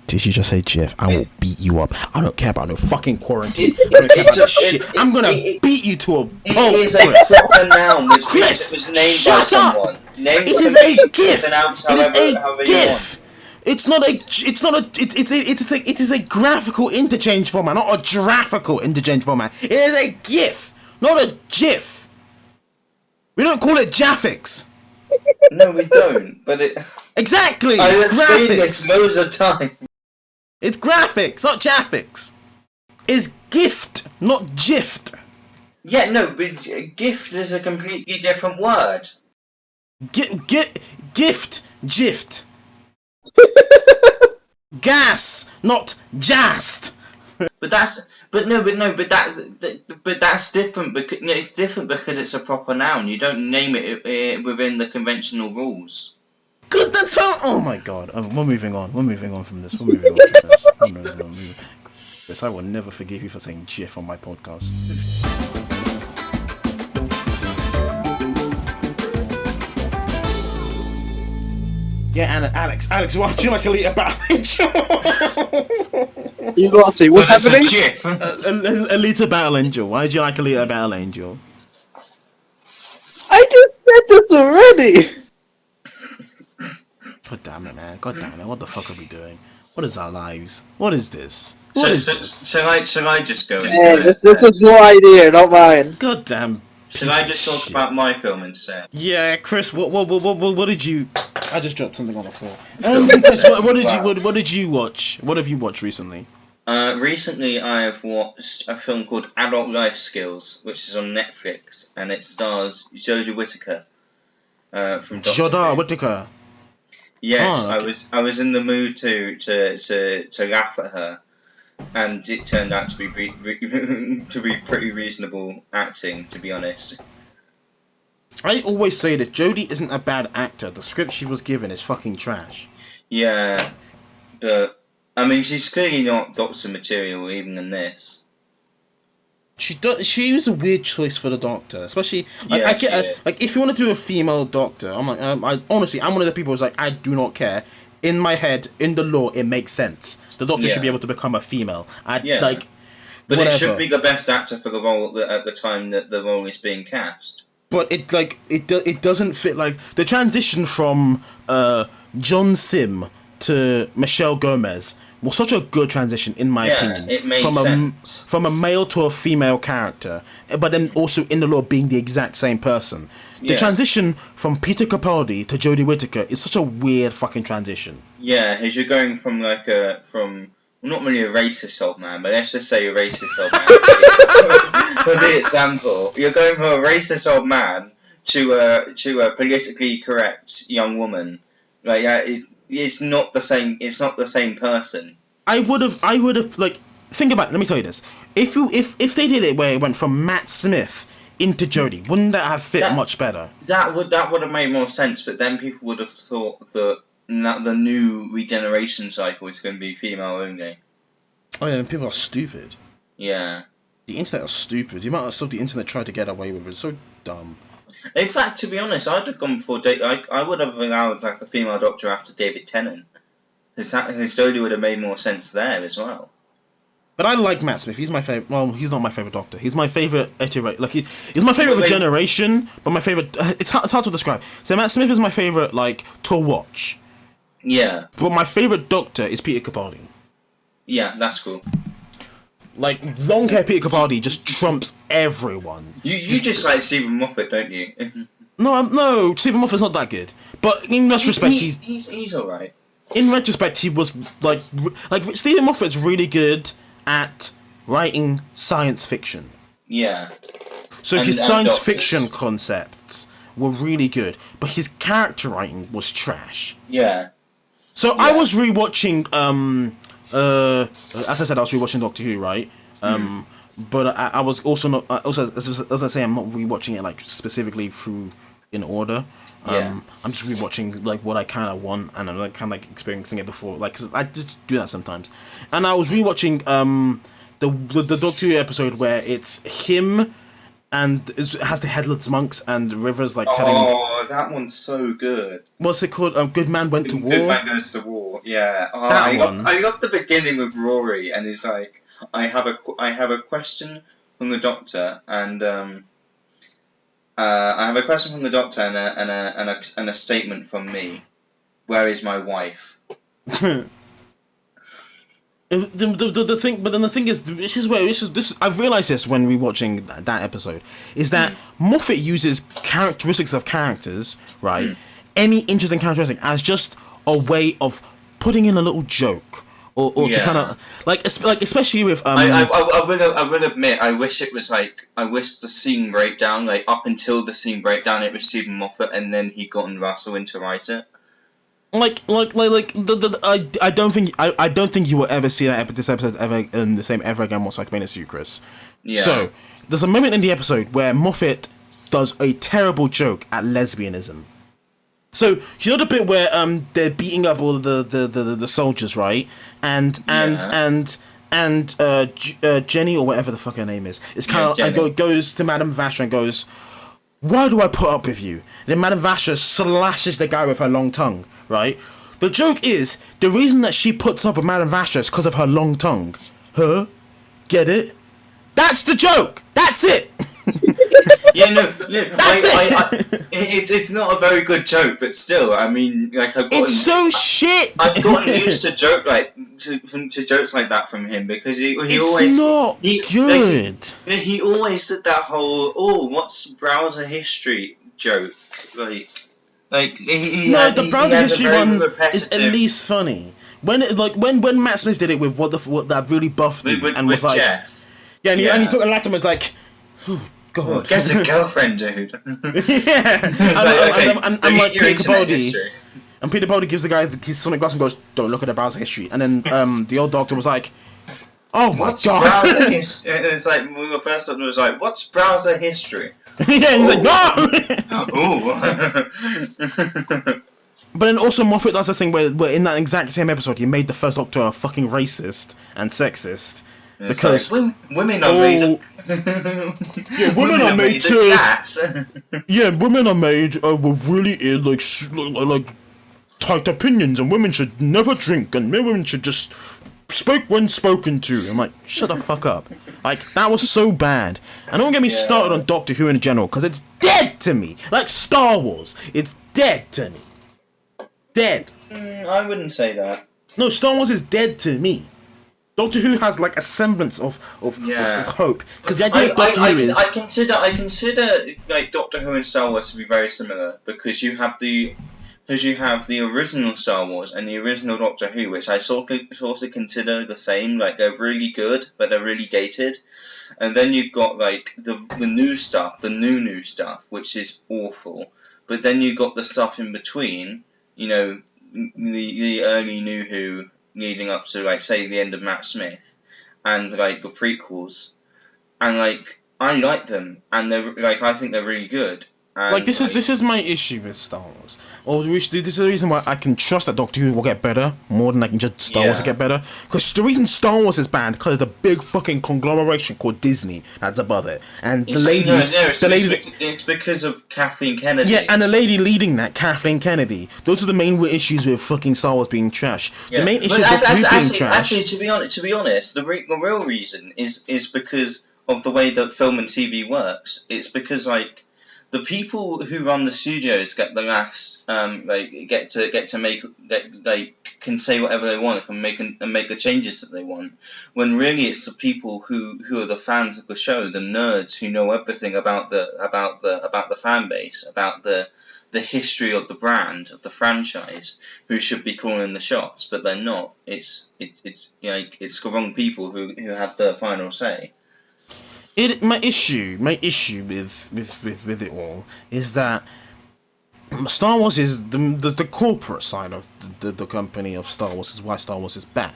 Did you just say GIF? I will beat you up. I don't care about no fucking quarantine. It- I don't care it's about a- this shit. I'm gonna it- beat you to a It pulp, is a Chris. proper noun which Chris, was named by shut up! someone. Names It can is be a GIF. pronounced It is however a you want. GIF. It's not a. It is a graphical interchange format, not a graphical interchange format. It is a GIF, not a GIF. We don't call it Jaffix. No, we don't. But it. Exactly. I've It's explained this graphics. loads of times. It's graphics, not Jaffix. It's gift, not gift. Yeah, no, but gift is a completely different word. Gift, gift. Gas, not jast. But that's different because it's different because it's a proper noun. You don't name it within the conventional rules. Cause that's how. Oh my god. We're moving on. We're moving on from this. We're moving on from this. We're moving on. Yes, I will never forgive you for saying GIF on my podcast. Yeah, and Alex, why do you like Alita Battle Angel? You asked me, what's But it's a happening? GIF. Alita Battle Angel. Why do you like Alita Battle Angel? I just said this already! God damn it, man. God damn it. What the fuck are we doing? What is our lives? What is this? What is this? Shall I just go? Yeah, this was your idea, not mine. God damn. Shall I just talk Shit. about my film instead? Yeah, Chris. What did you? I just dropped something on the floor. Chris, what did you watch? What have you watched recently? Recently, I have watched a film called Adult Life Skills, which is on Netflix, and it stars Jodie Whittaker from Doctor Jodar Who. Whittaker. Yes, Oh, okay. I was in the mood to laugh at her, and it turned out to be to be pretty reasonable acting, to be honest. I always say that Jodie isn't a bad actor. The script she was given is fucking trash. Yeah, but I mean, she's clearly not Doctor material even in this. She was a weird choice for the Doctor, especially like Yeah, I get she is. like if you want to do a female Doctor, I'm like I honestly I'm one of the people who's like I do not care. In my head, in the law, it makes sense. The Doctor Yeah. should be able to become a female. Yeah. Like, But whatever. it should be the best actor for the role at the time that the role is being cast. But it doesn't fit like the transition from John Sim to Michelle Gomez was such a good transition in my opinion. It made from sense. from a male to a female character, but then also in the law being the exact same person. The Yeah. transition from Peter Capaldi to Jodie Whittaker is such a weird fucking transition. Yeah, as you're going from not really a racist old man, but let's just say a racist old man for the example. You're going from a racist old man to a politically correct young woman. Like it's not the same. It's not the same person. I would have like think about it, let me tell you this. If they did it where it went from Matt Smith into Jodie, wouldn't that have fit much better? That would have made more sense. But then people would have thought that the new regeneration cycle is going to be female only. Oh yeah, people are stupid. Yeah. The internet are stupid. The amount of stuff the internet tried to get away with is so dumb. In fact, to be honest, I'd have gone for I would have allowed like a female Doctor after David Tennant. His Jodie would have made more sense there as well. But I like Matt Smith. He's my favorite. Well, he's not my favorite Doctor. He's my favorite iterate. Like he's my favorite of a generation. But my favorite. It's hard to describe. So Matt Smith is my favorite, like, to watch. Yeah. But my favorite Doctor is Peter Capaldi. Yeah, that's cool. Like, long hair Peter Capaldi just trumps everyone. You just like Stephen Moffat, don't you? No, Stephen Moffat's not that good. But in retrospect, he's alright. In retrospect, he was like Stephen Moffat's really good at writing science fiction. Yeah. So his science fiction concepts were really good, but his character writing was trash. Yeah. So I was rewatching as I said, I was rewatching Doctor Who, right? But I was also not as I say, I'm not rewatching it like specifically through in order. I'm just rewatching like what I kind of want, and I'm like kind of like experiencing it before, like, 'cause I just do that sometimes. And I was rewatching the Doctor Who episode where it's him and it has the headless monks and Rivers like telling. Oh, that one's so good. What's it called? Good Man Went to War. Good Man Goes to War. Yeah. Oh, I love the beginning with Rory, and he's like, I have a question from the Doctor, and I have a question from the Doctor and a statement from me. Where is my wife? The thing, but then the thing is, this I've realized this when rewatching that episode, is that Moffat uses characteristics of characters, right? Any interesting characteristic as just a way of putting in a little joke, or to kind of like especially with I will admit, I wish the scene breakdown, like up until the scene breakdown, it was Stephen Moffat, and then he got Russell in to write it. I don't think you will ever see this episode ever in the same ever again once I explain it to you, Chris. Yeah. So there's a moment in the episode where Moffat does a terrible joke at lesbianism. So you know the bit where they're beating up all the soldiers, right? And Jenny, or whatever the fuck her name is kind of goes to Madame Vasher and goes, "Why do I put up with you?" And then Madame Vasher slashes the guy with her long tongue, right? The joke is, the reason that she puts up with Madame Vasher is because of her long tongue. Huh? Get it? That's the joke! That's it! It's not a very good joke, but still, I mean, like, it's so shit! I've gotten used to to jokes like that from him, because he it's always not good. Like, he always did that whole what's browser history joke, the browser history one is at least funny. When Matt Smith did it with what that really buff dude and was like, Jeff. and he took a laugh and was like, oh, God. Get a girlfriend, dude. Yeah. And like Peter Capaldi. And Peter Capaldi gives the guy his sonic glass and goes, "Don't look at the browser history." And then the old Doctor was like, "Oh my God!" It's like the first Doctor was like, "What's browser history?" Yeah, and he's like, "No." Ooh. But then also Moffat does this thing where in that exact same episode he made the first Doctor a fucking racist and sexist. Because like, women are made. Yeah, women are made to. Yeah, women are made with really like tight opinions, and women should never drink, and women should just speak when spoken to. I'm like, shut the fuck up. Like, that was so bad. And don't get me started on Doctor Who in general, because it's dead to me. Like Star Wars, it's dead to me. Dead. I wouldn't say that. No, Star Wars is dead to me. Doctor Who has like a semblance of hope, because the idea of Doctor Who is. I consider like Doctor Who and Star Wars to be very similar, because you have the original Star Wars and the original Doctor Who, which I sort of consider the same. Like, they're really good, but they're really dated. And then you've got like the new stuff, the new stuff, which is awful. But then you've got the stuff in between. You know, the early New Who, leading up to, like, say, the end of Matt Smith, and like the prequels, and like I like them, and they're like, I think they're really good, And, like this is my issue with Star Wars. Or this is the reason why I can trust that Doctor Who will get better more than I can just Star Wars will get better. Because the reason Star Wars is banned because of the big fucking conglomeration called Disney that's above it, and it's because of Kathleen Kennedy. Yeah, and the lady leading that, Kathleen Kennedy. Those are the main issues with fucking Star Wars being trash. Yeah. The main issue with Doctor Who being trash. Actually, to be honest, the real reason is because of the way that film and TV works. It's because like the people who run the studios get the last can say whatever they want and make the changes that they want, when really it's the people who are the fans of the show, the nerds who know everything about the fan base, about the history of the brand, of the franchise, who should be calling the shots, but they're not. It's the wrong people who have the final say. My issue with it all is that Star Wars is the corporate side of the company of Star Wars is why Star Wars is bad.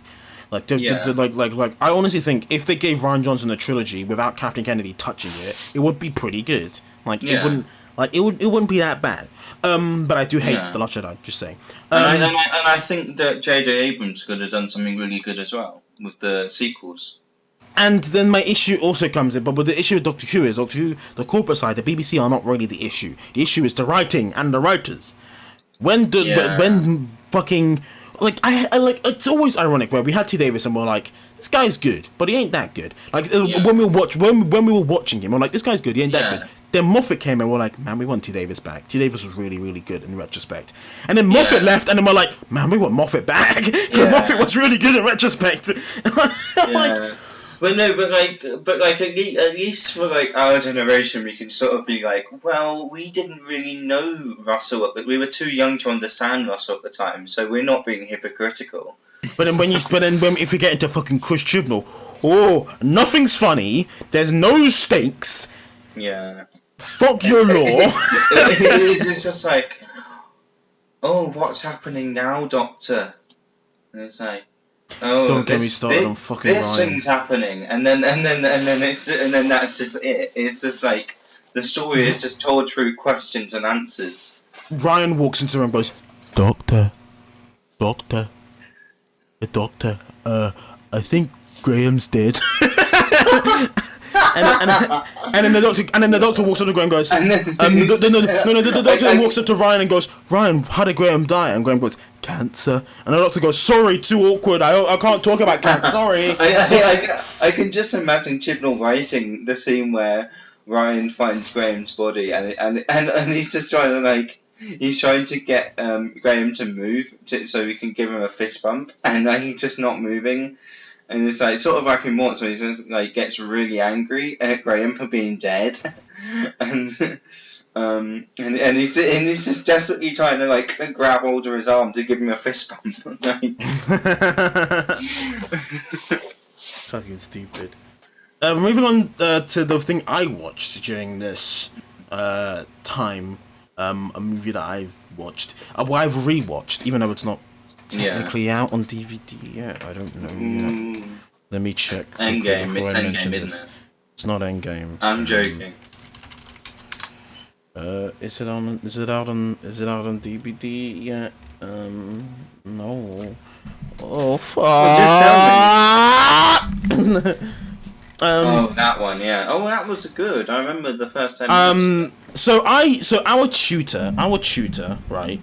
Like I honestly think if they gave Rian Johnson a trilogy without Kathleen Kennedy touching it, it would be pretty good. It wouldn't be that bad. But I do hate The Last Jedi. Just saying. And I think that J.J. Abrams could have done something really good as well with the sequels. And then my issue also comes in, but with the issue with Doctor Who is the corporate side, the BBC are not really the issue. The issue is the writing and the writers. When fucking it's always ironic where we had T. Davis and we're like, this guy's good, but he ain't that good. When we were watching him, we're like, this guy's good, he ain't that good. Then Moffat came and we're like, man, we want T. Davis back. T. Davis was really, really good in retrospect. And then Moffat left, and then we're like, man, we want Moffat back because Moffat was really good in retrospect. But at least for like our generation, we can sort of be like, well, we didn't really know Russell, we were too young to understand Russell at the time, so we're not being hypocritical. But then if you get into fucking Chris Chibnall, nothing's funny. There's no stakes. Yeah. Fuck your law. It's just like, oh, what's happening now, Doctor? And it's like, oh, don't get me started on fucking this Ryan. thing's happening, and then that's just it. It's just like the story is just told through questions and answers. Ryan walks into the room and goes, Doctor, the Doctor. I think Graham's dead. and then the doctor walks up to Graham and goes, the doctor walks up to Ryan and goes, Ryan, how did Graham die? And Graham goes, cancer. And the doctor goes, sorry, too awkward. I can't talk about cancer. Sorry. I can just imagine Chibnall writing the scene where Ryan finds Graham's body and he's just trying to he's trying to get Graham to move so we can give him a fist bump, and he's just not moving. And it's like sort of like in Morts where he just, gets really angry at Graham for being dead, and he's just desperately trying to grab hold of his arm to give him a fist bump. Fucking stupid. Moving on to the thing I watched during this time, a movie that I've watched, I've rewatched, even though it's not technically out on DVD yet. I don't know yet. Let me check. Endgame. It's Endgame, isn't it? It's not Endgame. I'm joking. Is it out on DVD yet? No. Oh fuck. Well, just tell me. That one, yeah. Oh, that was good. I remember the first time. So our tutor, right?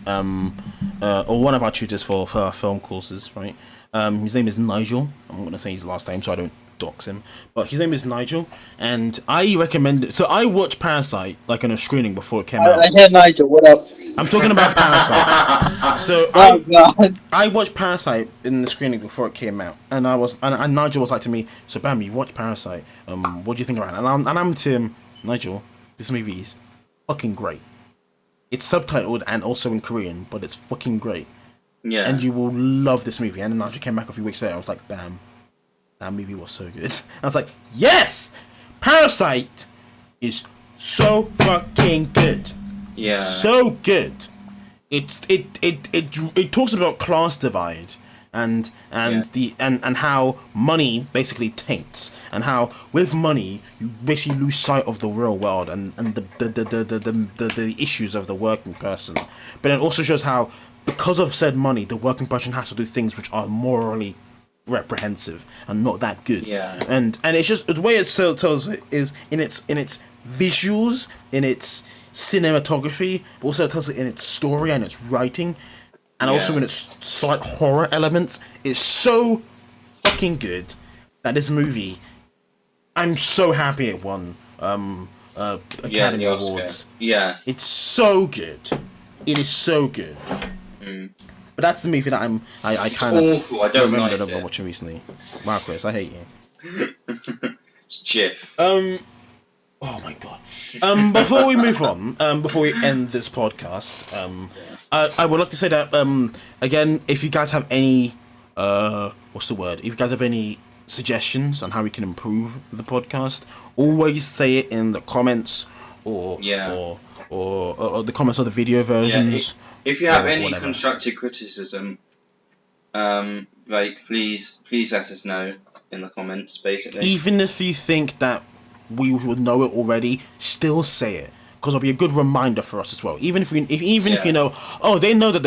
Or one of our tutors for our film courses, right? His name is Nigel. I'm gonna say his last name so I don't dox him, but his name is Nigel, and I recommend. So I watched Parasite in a screening before it came out. I hear Nigel. What up? I'm talking about Parasite. So God. I watched Parasite in the screening before it came out, and Nigel was like to me, "So Bam, you watched Parasite? What do you think about it?" And I'm to him, Nigel, this movie is fucking great. It's subtitled and also in Korean, but it's fucking great. Yeah. And you will love this movie. And then Nigel came back a few weeks later. I was like, "Bam, that movie was so good." I was like, "Yes, Parasite is so fucking good." Yeah. So good. It talks about class divide and how money basically taints, and how with money you basically lose sight of the real world and the issues of the working person. But it also shows how, because of said money, the working person has to do things which are morally reprehensible and not that good. Yeah. And it's just the way it tells it is in its visuals, in its cinematography, but also it tells it in its story and its writing, and also in its slight horror elements. It's so fucking good that this movie, I'm so happy it won Academy Awards. Yeah. It's so good. It is so good. But that's the movie that I kind of awful. I don't remember like that I've been it. watching recently. Marcus, I hate you. It's Jiff. Oh my god. Before we move on, before we end this podcast, I would like to say that again, if you guys have any what's the word? If you guys have any suggestions on how we can improve the podcast, always say it in the comments or the comments of the video versions. If you have any whatever. constructive criticism, please let us know in the comments, basically. Even if you think that we would know it already, still say it, because it'll be a good reminder for us as well. Even if you know, they know that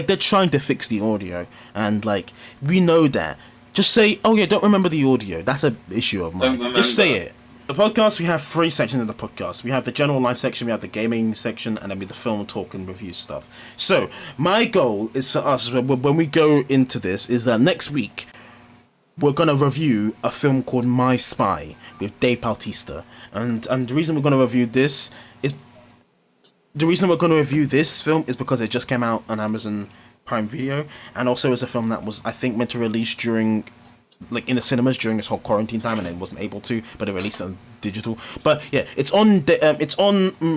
they're trying to fix the audio, and like we know that. Just say, don't remember the audio. That's an issue of mine. Just say it. The podcast, we have 3 sections of the podcast. We have the general life section, we have the gaming section, and then we have the film talk and review stuff. So my goal is for us, when we go into this, is that next week we're going to review a film called My Spy with Dave Bautista. And the reason we're going to review this film is because it just came out on Amazon Prime Video, and also is a film that was, I think, meant to release during, like, in the cinemas during this whole quarantine time, and it wasn't able to, but it released on digital. But yeah, it's on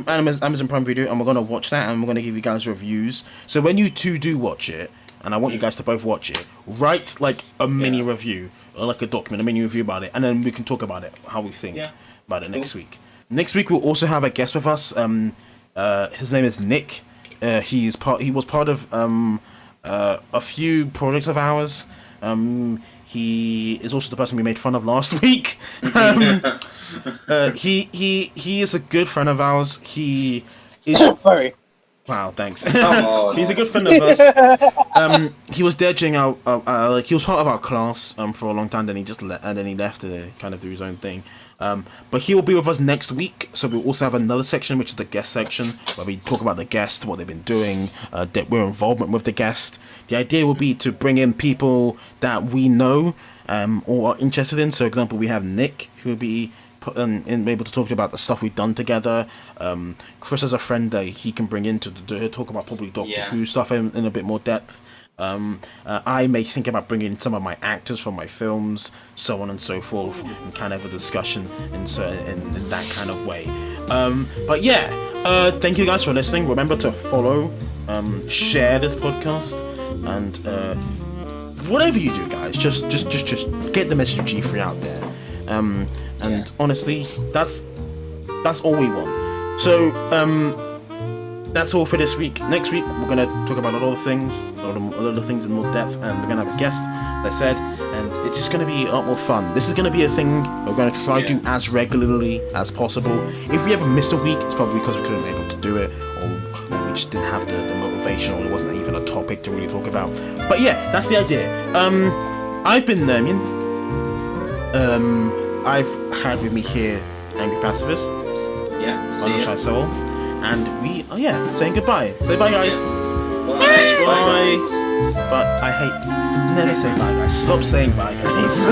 Amazon Prime Video, and we're going to watch that, and we're going to give you guys reviews. So when you two do watch it, and I want you guys to both watch it, write like a mini review, or like a mini review about it, and then we can talk about it, how we think about it next week. Next week we'll also have a guest with us. His name is Nick. He was part of a few projects of ours. He is also the person we made fun of last week. He is a good friend of ours. He is. Sorry. Wow, thanks. Come on. He's a good friend of us. He was there during our he was part of our class for a long time. Then he just left to kind of do his own thing. But he will be with us next week. So we'll also have another section, which is the guest section, where we talk about the guest, what they've been doing, their involvement with the guest. The idea will be to bring in people that we know or are interested in. So, for example, we have Nick, who will be able to talk about the stuff we've done together. Chris is a friend that he can bring in to talk about probably Doctor Who stuff in a bit more depth. I may think about bringing in some of my actors from my films, so on and so forth, and kind of a discussion in that kind of way. But yeah, thank you guys for listening. Remember to follow, share this podcast, and whatever you do, guys, just get the message of G3 out there. And honestly, that's all we want. So that's all for this week. Next week we're gonna talk about a lot of things in more depth, and we're gonna have a guest, as I said, and it's just gonna be a lot more fun. This is gonna be a thing we're gonna try to do as regularly as possible. If we ever miss a week, it's probably because we couldn't be able to do it, or we just didn't have the motivation, or it wasn't even a topic to really talk about. But yeah, that's the idea. I've been Nermian. I've had with me here Angry Pacifist. Yeah, see ya. Vinylshy Soul. And we saying goodbye. Say bye, guys. Bye. Bye. But I hate never say bye, guys. Stop saying bye, guys.